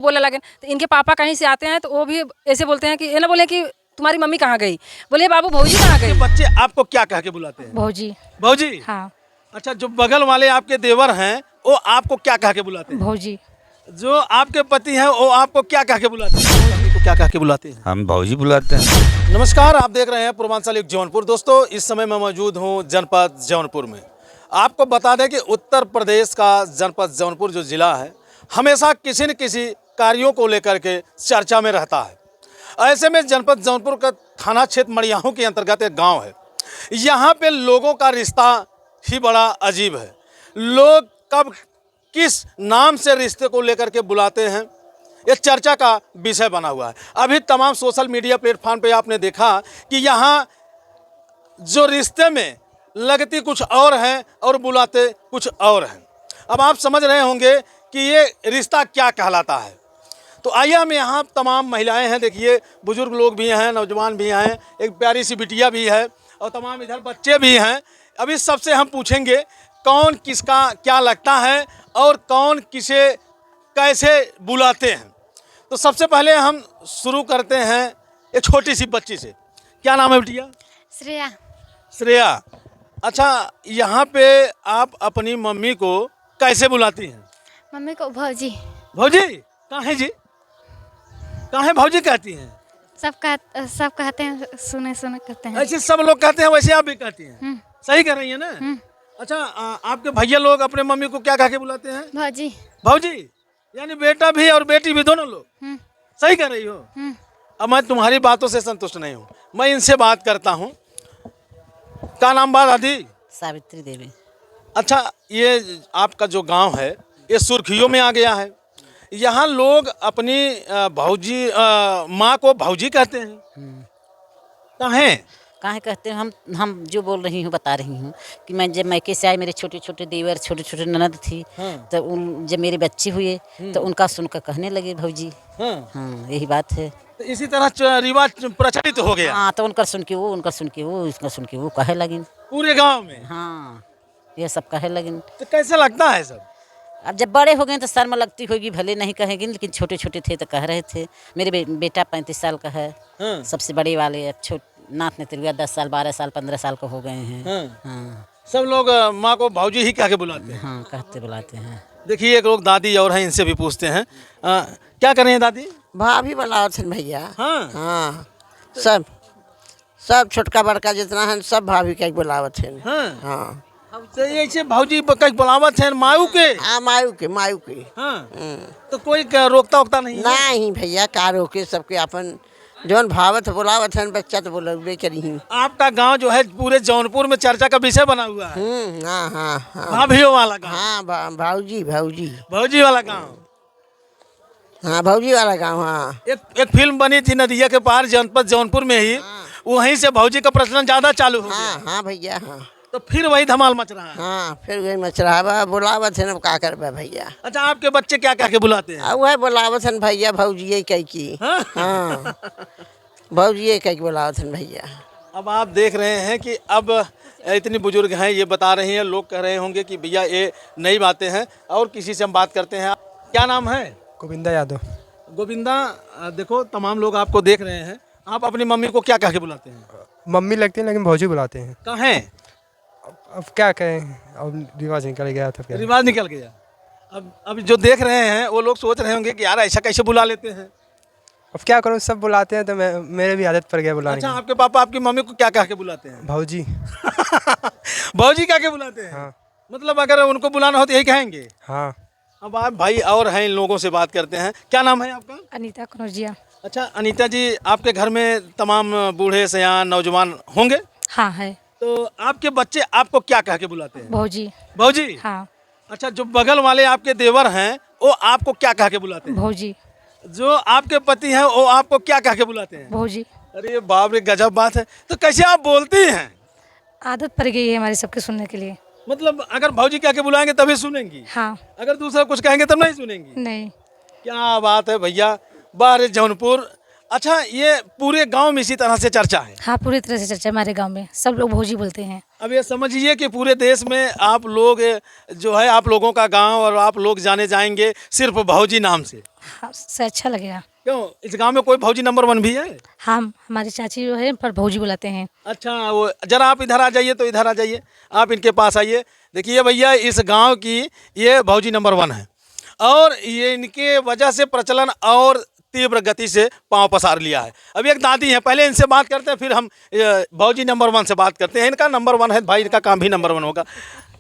बोलने लगे। तो इनके पापा कहीं से आते हैं तो वो भी ऐसे बोलते हैं कि ये ना बोले कि तुम्हारी मम्मी कहाँ गई, बोले बाबू भौजी कहाँ ये गई। बच्चे आपको क्या कह के बुलाते हैं? भौजी। भौजी। हाँ अच्छा, जो बगल वाले आपके देवर हैं वो आपको क्या कह के बुलाते हैं? भौजी। जो आपके पति हैं वो आपको क्या कह के बुलाते हैं? मम्मी को क्या कह के बुलाते हैं? हम भौजी बुलाते हैं। नमस्कार, आप देख रहे हैं पूर्वांचल युग जौनपुर। दोस्तों, इस समय मैं मौजूद हूँ जनपद जौनपुर में। आपको बता दें कि उत्तर प्रदेश का जनपद जौनपुर जो ज़िला है हमेशा किसी न किसी कार्यों को लेकर के चर्चा में रहता है। ऐसे में जनपद जौनपुर का थाना क्षेत्र मड़ियाहू के अंतर्गत एक गांव है। यहाँ पे लोगों का रिश्ता ही बड़ा अजीब है। लोग कब किस नाम से रिश्ते को लेकर के बुलाते हैं ये चर्चा का विषय बना हुआ है। अभी तमाम सोशल मीडिया प्लेटफॉर्म पे आपने देखा कि यहाँ जो रिश्ते में लगती कुछ और हैं और बुलाते कुछ और हैं। अब आप समझ रहे होंगे कि ये रिश्ता क्या कहलाता है। तो आइए हम यहाँ तमाम महिलाएं हैं, देखिए बुजुर्ग लोग भी हैं, नौजवान भी हैं, एक प्यारी सी बिटिया भी है और तमाम इधर बच्चे भी हैं। अभी सबसे हम पूछेंगे कौन किसका क्या लगता है और कौन किसे कैसे बुलाते हैं। तो सबसे पहले हम शुरू करते हैं एक छोटी सी बच्ची से। क्या नाम है बिटिया? श्रेया। श्रेया। अच्छा, यहाँ पे आप अपनी मम्मी को कैसे बुलाती हैं? मम्मी को भौजी। भौजी? कहाँ है जी? कहाँ है भौजी कहती हैं? सब कहते हैं, सुने सुने कहते हैं। ऐसे सब लोग कहते हैं, वैसे आप भी कहती हैं? सही कर रही है ना? अच्छा, आपके भैया लोग अपने मम्मी को क्या कह के बुलाते हैं? भौजी। भौजी यानी बेटा भी और बेटी भी दोनों लोग? सही कर रही हो? अब मैं तुम्हारी बातों से संतुष्ट नहीं हूँ, मैं इनसे बात करता हूँ। क्या नाम बात दादी? सावित्री देवी। अच्छा, ये आपका जो गांव है ये सुर्खियों में आ गया है। यहाँ लोग अपनी भौजी माँ को भौजी कहते हैं। काहे कहते हैं? हम जो बोल रही हूँ बता रही हूँ कि मैं जब मैके से आई, मेरे छोटे छोटे देवर छोटे छोटे ननद थी। तो जब मेरे बच्चे हुए तो उनका सुनकर कहने लगे भौजी। हाँ, यही बात है। तो इसी तरह रिवाज प्रचलित हो गया। हाँ, तो उनका सुन के वो, उनका सुन के वो, इसका सुन के वो कहे लगिन पूरे गांव में। हाँ, ये सब कहे लगिन। तो कैसा लगता है सब? अब जब बड़े हो गए तो शर्म लगती होगी, भले नहीं कहेंगे, लेकिन छोटे छोटे थे तो कह रहे थे। मेरे बेटा 35 साल का है। सबसे बड़े वाले अब नाथ ने तिरुआ 10 साल 12 साल 15 साल का हो गए हैं। हाँ। सब लोग माँ को भौजी ही कह के बुलाते हैं। हाँ, कहते बुलाते हैं। देखिए एक लोग दादी और हैं, इनसे भी पूछते हैं। क्या कर रहे हैं दादी? भाभी बुलावत है भैया। हाँ हाँ, सब छोटका बड़का जितना है सब भाभी के बुलावत है। हाँ, तो ये ऐसे भौजी कहीं बुलावत है मायू के? हाँ, मायू के। हाँ। तो कोई रोकता वोकता नहीं है? नहीं भैया, का रोके, सबके अपन जौन भावत बुलावत है, बच्चा तो बोलबे करी। आपका गांव जो है पूरे जौनपुर में चर्चा का विषय बना हुआ है। हाँ, भाभियों वाला गांव। हाँ, भौजी वाला गांव। हाँ, भौजी वाला गाँव। हाँ, एक फिल्म बनी थी नदिया के पार जनपद जौनपुर में ही। वहीं से भौजी का प्रचलन ज्यादा चालू हो गया। हाँ भैया। हाँ, तो फिर वही धमाल मच रहा है। हाँ, फिर वही मच रहा बुलावत है ना, का करबे भैया। अच्छा, आपके बच्चे क्या कह के बुलाते हैं? वह बुलावत है भैया, भौजी कह की। हाँ, भौजी कह के बुलावत है भैया। अब आप देख रहे हैं कि अब इतनी बुजुर्ग हैं, ये बता रही हैं, लोग कह रहे होंगे कि भैया ये नई बातें हैं। और किसी से हम बात करते हैं। क्या नाम है? गोविंदा यादव। गोविंदा, देखो तमाम लोग आपको देख रहे हैं, आप अपनी मम्मी को क्या कह के बुलाते हैं? मम्मी लगती है लेकिन भौजी बुलाते हैं। कहाँ हैं? अब क्या कहें, अब रिवाज निकल गया था। रिवाज निकल गया। अब जो देख रहे हैं वो लोग सोच रहे होंगे कि यार ऐसा कैसे बुला लेते हैं। अब क्या करूँ, सब बुलाते हैं तो मेरे भी आदत पड़ गया बुलाने अच्छा, की। आपके पापा आपकी मम्मी को क्या कह के बुलाते हैं? भौजी। भौजी कह के बुलाते हैं? हाँ। मतलब अगर उनको बुलाना हो तो यही कहेंगे? हाँ। अब आप भाई और हैं, इन लोगों से बात करते हैं। क्या नाम है आपका? अनीता कनौजिया। अच्छा अनीता जी, आपके घर में तमाम बूढ़े सयान नौजवान होंगे? हाँ है। तो आपके बच्चे आपको क्या कह के बुलाते हैं? भौजी। भौजी? हाँ। अच्छा, जो बगल वाले आपके देवर हैं वो आपको क्या कह के बुलाते हैं? भौजी। जो आपके पति हैं वो आपको क्या कह के बुलाते हैं? भौजी। अरे बाप रे, गजब बात है। तो कैसे आप बोलती हैं? आदत पड़ गई है हमारे सबके सुनने के लिए। मतलब अगर भौजी कह के बुलाएंगे तभी सुनेंगी? हाँ। अगर दूसरा कुछ कहेंगे तब नहीं सुनेंगी? नहीं। क्या बात है भैया। बाहर जौनपुर अच्छा, ये पूरे गांव में इसी तरह से चर्चा है। हाँ, पूरी तरह से चर्चा है हमारे गांव में, सब लोग भौजी बोलते हैं। अब ये समझिए कि पूरे देश में आप लोग जो है, आप लोगों का गांव और आप लोग जाने जाएंगे सिर्फ भौजी नाम से। हाँ, से अच्छा लगेगा। क्यों, इस गांव में कोई भौजी नंबर 1 भी है? हम हमारी चाची जो है पर भौजी बुलाते हैं। अच्छा, वो जरा आप इधर आ जाइए, तो इधर आ जाइए, आप इनके पास आइए। देखिए भैया, इस गांव की ये भौजी नंबर 1 है और ये इनके वजह से प्रचलन और तीव्र गति से पांव पसार लिया है। अब एक दादी हैं, पहले इनसे बात करते हैं, फिर हम भौजी नंबर 1 से बात करते हैं। इनका नंबर 1 है भाई, इनका काम भी नंबर 1 होगा।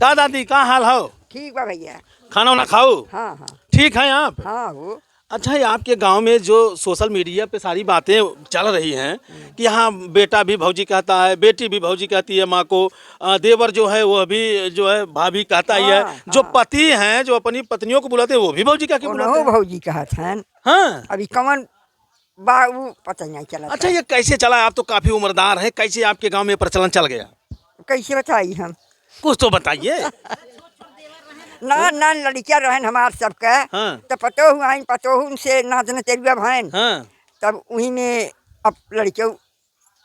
का दादी, का हाल हो? ठीक बा भैया। खाना वाना खाओ? हाँ हाँ ठीक है आप? हाँ वो। अच्छा, ये आपके गांव में जो सोशल मीडिया पे सारी बातें चल रही हैं कि यहाँ बेटा भी भौजी कहता है, बेटी भी भौजी कहती है माँ को, देवर जो है वो भी जो है भाभी कहता ही है, जो पति हैं जो अपनी पत्नियों को बुलाते हैं वो भी भौजी कह के बुलाते हैं। भौजी कहत हैं। हाँ, अभी कमन बाबू पता नहीं चला। अच्छा, ये कैसे चला? आप तो काफी उम्रदार हैं, कैसे आपके गांव में प्रचलन चल गया? कैसे बताई हम? कुछ तो बताइए। ना लड़कियां रहन हमार सबके। हाँ। तो पतो हुआ पतो उनसे नाचने तेरुआ भैन। हाँ, तब वही में अब लड़कियों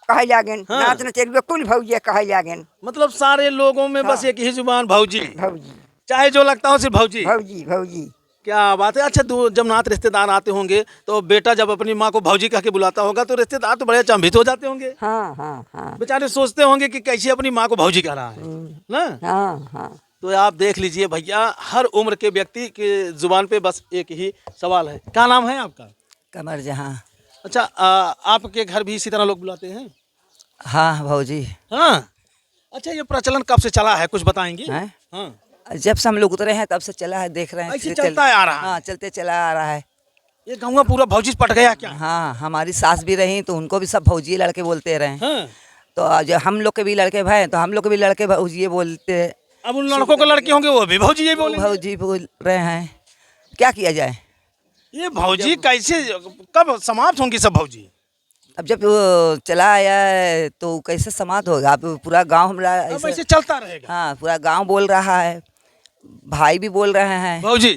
कहे लागन। हाँ। नाचने तेरुआ कुल भौजी कहे लागन। मतलब सारे लोगों में बस एक ही जुबान, भौजी। भौजी चाहे जो लगता हो सिर्फ भौजी। भौजी भौजी। क्या बात है। अच्छा, जब नात रिश्तेदार आते होंगे तो बेटा जब अपनी माँ को भौजी कह के बुलाता होगा तो रिश्तेदार तो बड़े अचंभित हो जाते होंगे। हाँ हाँ हाँ। बेचारे सोचते होंगे कि कैसे अपनी माँ को भौजी कह रहा है ना। हाँ हाँ। तो आप देख लीजिए भैया, हर उम्र के व्यक्ति के जुबान पे बस एक ही सवाल है। क्या नाम है आपका? कमर जहाँ। अच्छा, आपके घर भी इसी तरह लोग बुलाते हैं? हाँ भौजी। हाँ। अच्छा, ये प्रचलन कब से चला है, कुछ बताएंगे? हैं? हाँ, जब से हम लोग उतरे हैं तब से चला है, देख रहे हैं। ऐसे चलता आ रहा है? हाँ, चलते चला आ रहा है। ये गाँव पूरा भौजी पट गया क्या? हाँ, हमारी सास भी रही तो उनको भी सब भौजी लड़के बोलते रहे। हाँ। तो जब हम लोग के भी लड़के भाई तो हम लोग के भी लड़के भौजी बोलते। अब उन लड़कों के लड़के होंगे वो भी भौजी यही बोलेंगे। भौजी बोल रहे हैं, क्या किया जाए? ये भौजी कैसे, कब समाप्त होंगी सब भौजी? अब जब वो चला आया है तो कैसे समाप्त होगा? अब पूरा गांव हमारा अब ऐसे चलता रहेगा। हाँ, पूरा गांव बोल रहा है, भाई भी बोल रहे हैं भौजी।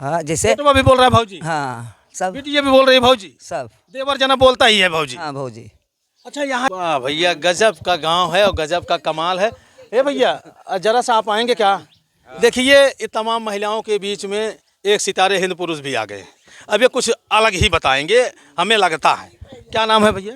हाँ, जैसे बेटवा भी बोल रहा है भौजी। हाँ, सब बेटी भी बोल रही है भौजी। सब देवर जना बोलता ही है भौजी। हाँ भौजी। अच्छा, यहाँ वाह भैया, गजब का गांव है और गजब का कमाल है। ए भैया, जरा सा आप आएंगे क्या? देखिए, ये तमाम महिलाओं के बीच में एक सितारे हिंद पुरुष भी आ गए। अब ये कुछ अलग ही बताएंगे हमें लगता है। क्या नाम है भैया?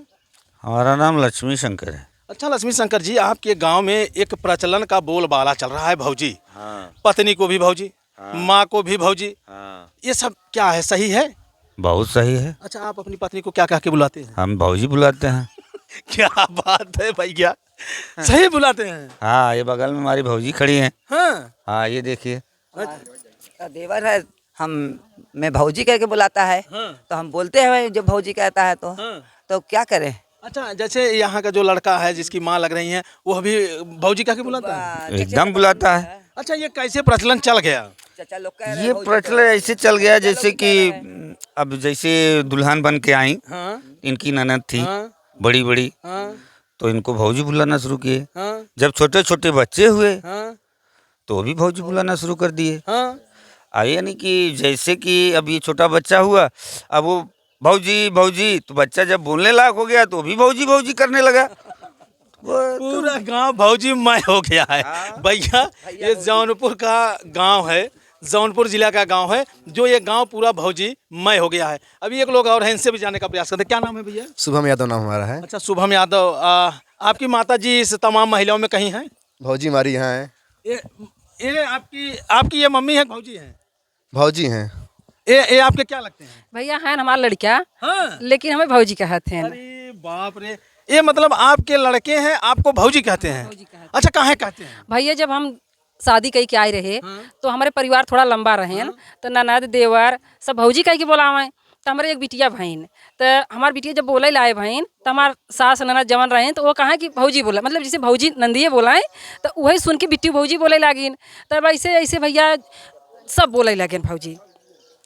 हमारा नाम लक्ष्मी शंकर है। अच्छा, लक्ष्मी शंकर जी, आपके गांव में एक प्रचलन का बोलबाला चल रहा है, भौजी। हाँ। पत्नी को भी भौजी, हाँ। माँ को भी भौजी। हाँ। ये सब क्या है, सही है? बहुत सही है। अच्छा, आप अपनी पत्नी को क्या कह के बुलाते हैं? हम भौजी बुलाते हैं। क्या बात है भैया, सही बुलाते हैं? हाँ, ये बगल में हमारी भौजी खड़ी हैं। हाँ। हाँ, ये देखिए। देवर है, मैं भौजी कह के बुलाता है। हाँ। तो हम बोलते हैं जब भौजी कहता है हाँ। तो क्या करें? अच्छा, जैसे यहाँ का जो लड़का है जिसकी माँ लग रही है वो भी भौजी कह के बुलाता है? एकदम बुलाता है। अच्छा, ये कैसे प्रचलन चल गया? चाचा लोग कह रहे ये प्रचलन ऐसे चल गया जैसे कि अब जैसे दुल्हन बन के आई, हाँ। इनकी ननद थी हाँ। बड़ी बड़ी, हाँ। तो इनको भौजी बुलाना शुरू किए। हाँ। जब छोटे छोटे बच्चे हुए हाँ। तो भी भौजी बुलाना शुरू कर दिए। हाँ। यानी कि जैसे कि अब ये छोटा बच्चा हुआ, अब वो भौजी भौजी, तो बच्चा जब बोलने लायक हो गया तो भी भौजी भौजी करने लगा। पूरा गांव भौजी मय हो गया है। भैया, ये जौनपुर का गांव है, जौनपुर जिला का गांव है, जो ये गांव पूरा भौजी मय हो गया है। अभी एक लोग और हैं, इनसे भी जानने का प्रयास करते हैं। क्या नाम है भैया? शुभम यादव नाम हमारा है। अच्छा, शुभम यादव। आपकी माता जी इस तमाम महिलाओं में कहीं हैं? भौजी हमारी यहाँ है। ये आपकी ये मम्मी है, भौजी हैं? भौजी हैं। ये आपके क्या लगते हैं? भैया हैं हमारा लड़का। हाँ। लेकिन हमें भौजी कहते हैं। अरे बाप रे, ये मतलब आपके लड़के हैं, आपको भौजी कहते हैं? अच्छा, काहे कहते हैं? भैया, जब हम शादी कही के आए रहे तो हमारे परिवार थोड़ा लंबा रहे हैं, तो ननद देवर सब भौजी कह के बोलावे। तो हमारे एक बिटिया बहन, तो हमारे बिटिया जब बोले लाए बहन, तो हमारे सास ननद जवन रहे तो वो कहा कि भौजी बोला, मतलब जैसे भौजी नंदिये बोलाएं तो वही सुन के बिट्टी भौजी बोले लागिन। तब ऐसे ऐसे भैया सब बोले लगे भौजी,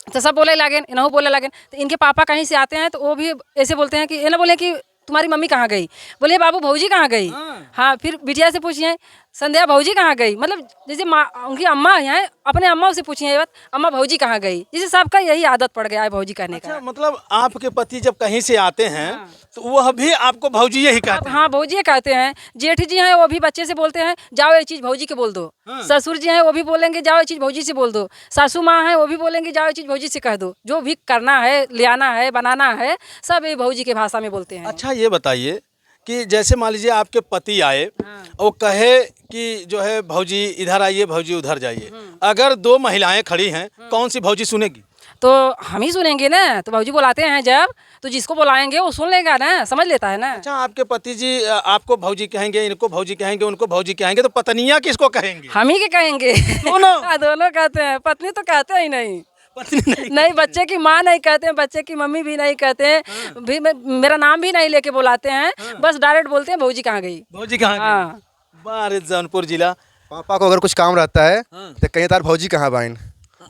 तो सब बोले लगे, इन्हों बोले लगे। तो इनके पापा कहीं से आते हैं तो वो भी ऐसे बोलते हैं कि ये ना बोले कि तुम्हारी मम्मी कहाँ गई? बोले बाबू भौजी कहाँ गई? हाँ, फिर बिटिया से पूछिए संध्या भौजी कहाँ गई, मतलब जैसे माँ उनकी अम्मा हैं, अपने अम्मा से पूछिए ये बात, अम्मा भौजी कहाँ गई, जैसे सबका यही आदत पड़ गया है भौजी कहने का। अच्छा, मतलब आपके पति जब कहीं से आते हैं तो वह भी आपको भौजी यही कहते हैं? हाँ भौजी कहते हैं। जेठ जी हैं वो भी बच्चे से बोलते हैं जाओ ये चीज़ भौजी के बोल दो। ससुर जी हैं वो भी बोलेंगे जाओ ये चीज़ भौजी से बोल दो। सासू माँ हैं वो भी बोलेंगे जाओ ये चीज़ भौजी से कह दो। जो भी करना है, ले आना है, बनाना है, सब ये भौजी के भाषा में बोलते हैं। अच्छा, ये बताइए कि जैसे मान लीजिए आपके पति आए और वो कहे कि जो है भौजी इधर आइए, भौजी उधर जाइए, अगर दो महिलाएं खड़ी हैं, कौन सी भौजी सुनेगी? तो हम ही सुनेंगे ना, तो भौजी बुलाते हैं जब, तो जिसको बुलाएंगे वो सुन लेगा ना, समझ लेता है ना। अच्छा, आपके पति जी आपको भौजी कहेंगे, इनको भौजी कहेंगे, उनको भौजी कहेंगे, तो पत्नियां किसको कहेंगे? हम ही के कहेंगे। दोनों? दोनों कहते हैं, पत्नी तो कहते ही नहीं। पत्नी नहीं? नहीं, बच्चे की माँ नहीं कहते हैं, बच्चे की मम्मी भी नहीं कहते हैं, भी मेरा नाम भी नहीं लेके बुलाते हैं, बस डायरेक्ट बोलते हैं भौजी कहाँ गई। भौजी कहाँ गई? हाँ। बारे जौनपुर जिला। पापा को अगर कुछ काम रहता है तो कहीं तार भौजी कहाँ बाइन,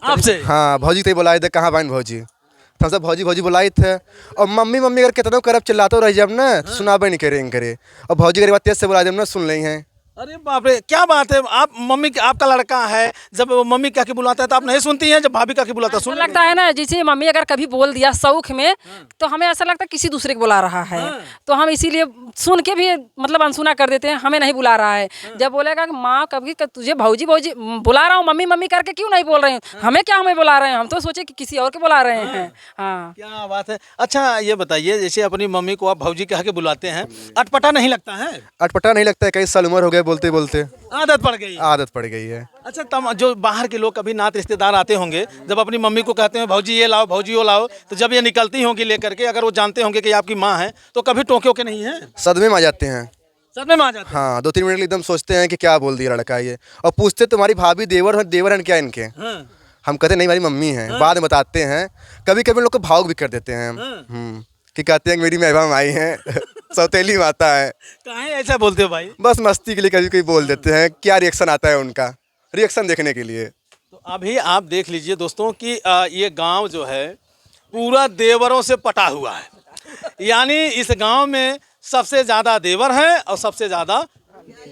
आपसे? हाँ भौजी तो बुलाए थे, कहाँ बाइन भौजी, तो हम सब भौजी भौजी बुलाई थे। और मम्मी मम्मी अगर कितना करब चिल्लाते रह जब ना सुनाबे नहीं करेंगे करे, और भौजी अगर बात तेज से बुला जब ना सुन ली हैं। अरे बाप रे, क्या बात है! आप मम्मी, आपका लड़का है, जब वो मम्मी कह के बुलाता है तो आप नहीं सुनती हैं, जब भाभी कह के बुलाता है सुन लगता है ना, जैसे मम्मी अगर कभी बोल दिया शौक में, तो हमें ऐसा लगता है किसी दूसरे को बुला रहा है, तो हम इसीलिए सुन के भी मतलब अनसुना कर देते हैं, हमें नहीं बुला रहा है। जब बोलेगा कि माँ कभी तुझे भौजी भौजी बुला रहा हूँ, मम्मी मम्मी करके क्यों नहीं बोल रहे हैं, हमें क्या हमें बुला रहे हैं, हम तो सोचे कि किसी और के बुला रहे हैं। हाँ, क्या बात है! अच्छा, ये बताइए, जैसे अपनी मम्मी को आप भौजी कह के बुलाते हैं, अटपटा नहीं लगता है? अटपटा नहीं लगता है, कई साल उम्र हो गए बोलते बोलते, आदत पड़ गई? आदत पड़ गई है। अच्छा, तम जो बाहर के लोग कभी नात रिश्तेदार आते होंगे, जब अपनी मम्मी को कहते हैं भौजी ये लाओ, भौजी वो लाओ, तो जब ये निकलती होंगी लेकर के, अगर वो जानते होंगे कि आपकी माँ है, तो कभी टोके के नहीं है? सदमे में आ जाते हैं। सदमे में आ जाते हैं? हाँ, 2-3 मिनट एकदम सोचते हैं कि क्या बोल दिया लड़का ये, और पूछते तुम्हारी भाभी देवर हैं क्या इनके? हम कहते नहीं, हमारी मम्मी है, बाद में बताते हैं। कभी कभी लोग को भावुक भी कर देते हैं कि कहते हैं कि मेरी महबूबा आई हैं, सौतेली माता है। काहे ऐसा बोलते हो भाई? बस मस्ती के लिए कभी कभी बोल देते हैं, क्या रिएक्शन आता है उनका, रिएक्शन देखने के लिए। तो अभी आप देख लीजिए दोस्तों कि ये गांव जो है पूरा देवरों से पटा हुआ है, यानी इस गांव में सबसे ज़्यादा देवर हैं और सबसे ज़्यादा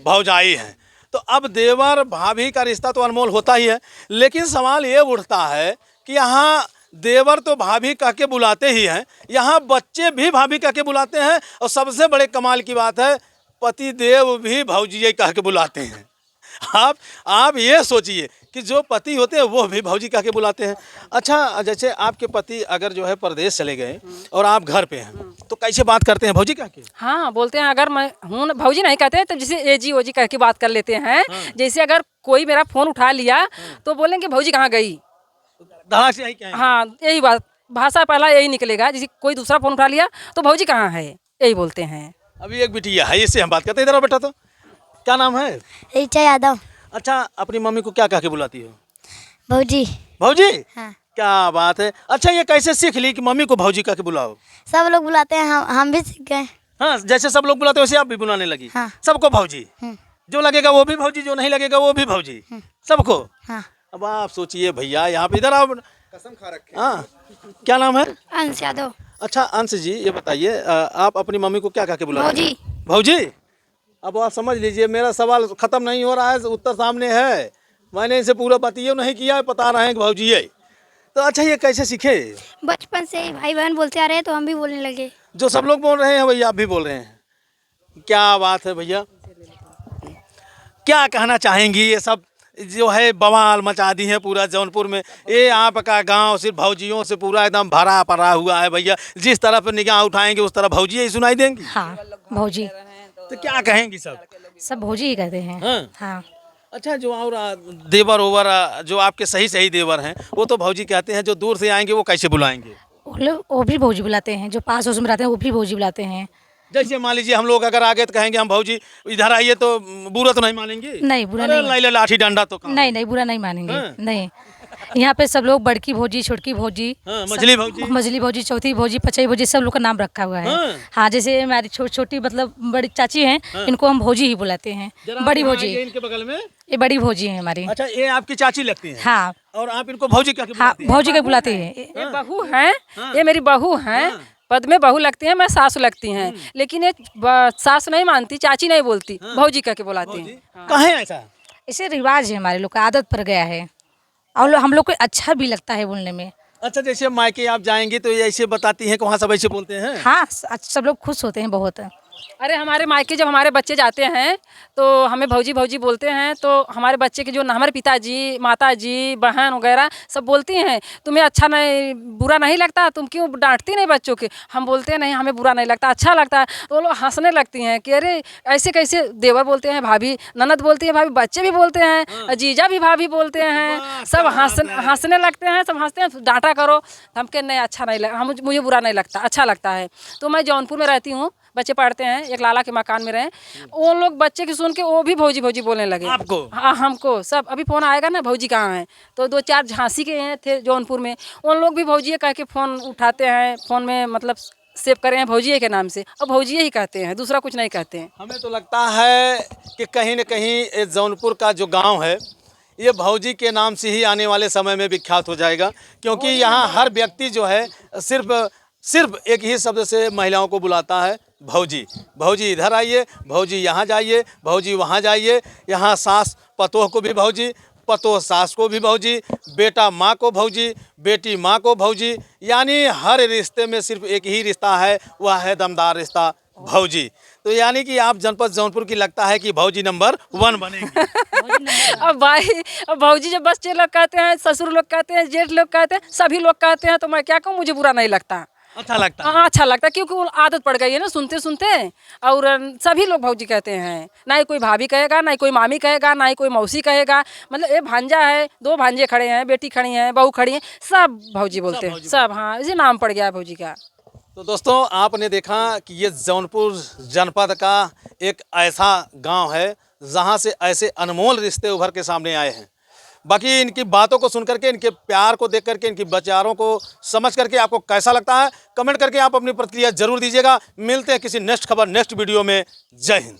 भौजाई हैं। तो अब देवर भाभी का रिश्ता तो अनमोल होता ही है, लेकिन सवाल ये उठता है कि यहाँ देवर तो भाभी कह के बुलाते ही हैं, यहाँ बच्चे भी भाभी कह के बुलाते हैं, और सबसे बड़े कमाल की बात है पति देव भी भौजी कह के बुलाते हैं। आप ये सोचिए कि जो पति होते हैं वो भी भौजी कह के बुलाते हैं। अच्छा, जैसे आपके पति अगर जो है परदेश चले गए और आप घर पे हैं, तो कैसे बात करते हैं भौजी कह के? हाँ बोलते हैं, अगर मैं हूँ भौजी नहीं कहते हैं, तो जैसे एजी ओजी कह के बात कर लेते हैं। जैसे अगर कोई मेरा फ़ोन उठा लिया तो बोलेंगे भौजी कहाँ गई। धड़ाक से यही कहेंगे? हाँ, यही बात, भाषा पहला यही निकलेगा। जैसे कोई दूसरा फ़ोन उठा लिया तो भौजी कहाँ है, यही बोलते हैं। अभी एक बिटिया है, इससे हम बात करते हैं। इधर आओ बेटा, तो क्या नाम है? ऋचा यादव। अच्छा, अपनी मम्मी को क्या कह के बुलाती हो? भौजी। भौजी? हाँ। क्या बात है! अच्छा, ये कैसे सीख ली कि मम्मी को भौजी कह के बुलाओ? सब लोग बुलाते हैं, हम भी सीख गए। हाँ, जैसे सब लोग बुलाते वैसे आप भी बुलाने लगी? हाँ। सबको भौजी? जो लगेगा वो भी भौजी, जो नहीं लगेगा वो भी भौजी, सबको? हाँ। अब आप सोचिए भैया, यहाँ पे इधर आओ। कसम खा रखे। हाँ, क्या नाम है? अंश यादव। अच्छा अंश जी, ये बताइए आप अपनी मम्मी को क्या कह के बुलाते हैं? भौजी। भौजी? अब आप समझ लीजिए, मेरा सवाल ख़त्म नहीं हो रहा है, उत्तर सामने है। मैंने इसे पूरा बतिए नहीं किया है, बता रहे हैं कि भौजी है। तो अच्छा, ये कैसे सीखे? बचपन से भाई बहन बोलते आ रहे हैं तो हम भी बोलने लगे। जो सब लोग बोल रहे हैं भैया आप भी बोल रहे हैं? क्या बात है भैया! क्या कहना चाहेंगी? ये सब जो है बवाल मचा दी है पूरा जौनपुर में। ये आपका गांव सिर्फ भौजियों से पूरा एकदम भरा पड़ा हुआ है भैया। जिस तरफ निगाह उठाएंगे उस तरफ भौजी ही सुनाई देंगी। हाँ, भौजी। तो क्या कहेंगी? सब भौजी ही कहते हैं। हाँ? हाँ। अच्छा, जो और देवर ओवर जो आपके सही देवर हैं वो तो भौजी कहते हैं, जो दूर से आएंगे वो कैसे बुलाएंगे? वो भी भौजी बुलाते हैं, जो पास उस में रहते हैं वो भी भौजी बुलाते हैं। जैसे मान लीजिए हम लोग अगर आगे तो कहेंगे हम भौजी इधर आइए, तो बुरा तो नहीं मानेंगे? नहीं, बुरा नहीं। ले लाठी डंडा तो नहीं, बुरा नहीं मानेंगे। नहीं, यहाँ पे सब लोग बड़की भौजी, छोटकी भौजी, मझली भौजी, मझली भौजी, चौथी भौजी, पचई भौजी, सब लोग का नाम रखा हुआ है। हाँ, जैसे हमारी छोटी मतलब बड़ी चाची हैं, इनको हम भौजी ही बुलाते हैं। बड़ी भौजी, इनके बगल में ये बड़ी भौजी है हमारी। अच्छा, ये आपकी चाची लगती है? हाँ। और आप इनको भौजी क्या हाँ, भौजी के बुलाते हैं। ये बहू हैं, ये मेरी बहू हैं, पद में बहू लगती हैं, मैं सासू लगती हैं, लेकिन ये सासू नहीं मानती, चाची नहीं बोलती, भौजी कह के बुलाती हैं। कहाँ है ऐसा? इसे रिवाज है, हमारे लोग का आदत पड़ गया है और हम लोग को अच्छा भी लगता है बोलने में। अच्छा, जैसे मायके आप जाएंगी तो ये ऐसे बताती हैं कि वहाँ सब ऐसे बोलते हैं? हाँ, सब लोग खुश होते हैं बहुत। अरे हमारे मायके जब हमारे बच्चे जाते हैं तो हमें भौजी भौजी बोलते हैं, तो हमारे बच्चे के जो हमारे पिताजी, माताजी, बहन वगैरह सब बोलती हैं तुम्हें अच्छा नहीं, बुरा नहीं लगता, तुम क्यों डांटती नहीं बच्चों के? हम बोलते हैं नहीं, हमें बुरा नहीं लगता, अच्छा लगता है। तो वो लोग हंसने लगती हैं कि अरे ऐसे कैसे, देवर बोलते हैं, भाभी ननद बोलती है, भाभी बच्चे भी बोलते हैं, जीजा भी भाभी बोलते हैं, सब हंसने लगते हैं, सब हंसते हैं, डांटा करो। हम कह नहीं, अच्छा नहीं लगा, मुझे बुरा नहीं लगता, अच्छा लगता है। तो मैं जौनपुर में रहती हूँ, बच्चे पढ़ते हैं, एक लाला के मकान में रहे, वो लोग बच्चे की सुन के वो भी भौजी भौजी बोलने लगे। आपको? हाँ, हमको। सब अभी फ़ोन आएगा ना, भौजी कहाँ हैं, तो 2-4 झांसी के हैं थे जौनपुर में, उन लोग भी भौजी कह के फ़ोन उठाते हैं, फ़ोन में मतलब सेव करे हैं भौजी के नाम से, और भौजी ही कहते हैं, दूसरा कुछ नहीं कहते हैं। हमें तो लगता है कि कहीं न कहीं ये जौनपुर का जो गांव है ये भौजी के नाम से ही आने वाले समय में विख्यात हो जाएगा, क्योंकि यहाँ हर व्यक्ति जो है सिर्फ एक ही शब्द से महिलाओं को बुलाता है, भौजी। भौजी इधर आइए, भौजी यहाँ जाइए, भौजी वहाँ जाइए। यहाँ सास पतोह को भी भौजी, पतोह सास को भी भौजी, बेटा माँ को भौजी, बेटी माँ को भौजी, यानी हर रिश्ते में सिर्फ एक ही रिश्ता है, वह है दमदार रिश्ता, भौजी। तो यानी कि आप जनपद जौनपुर की लगता है कि भौजी नंबर 1 बनेंगी। अब भाई, अब भौजी जब बच्चे लोग कहते हैं, ससुर लोग कहते हैं, जेठ लोग कहते हैं, सभी लोग कहते हैं, तो मैं क्या कहूँ, मुझे बुरा नहीं लगता, अच्छा लगता है। हाँ, अच्छा लगता है, क्योंकि वो आदत पड़ गई है ना सुनते सुनते, और सभी लोग भौजी कहते हैं, ना ही कोई भाभी कहेगा, ना ही कोई मामी कहेगा, ना ही कोई मौसी कहेगा, मतलब ये भांजा है, 2 भांजे खड़े हैं, बेटी खड़ी हैं, बहू खड़ी हैं, सब भौजी बोलते हैं, सब। हाँ, इसे नाम पड़ गया है भौजी का। तो दोस्तों, आपने देखा कि ये जौनपुर जनपद का एक ऐसा गांव है जहां से ऐसे अनमोल रिश्ते उभर के सामने आए हैं। बाकी इनकी बातों को सुन करके, इनके प्यार को देख करके, इनकी विचारों को समझ करके आपको कैसा लगता है, कमेंट करके आप अपनी प्रतिक्रिया जरूर दीजिएगा। मिलते हैं किसी नेक्स्ट खबर, नेक्स्ट वीडियो में। जय हिंद।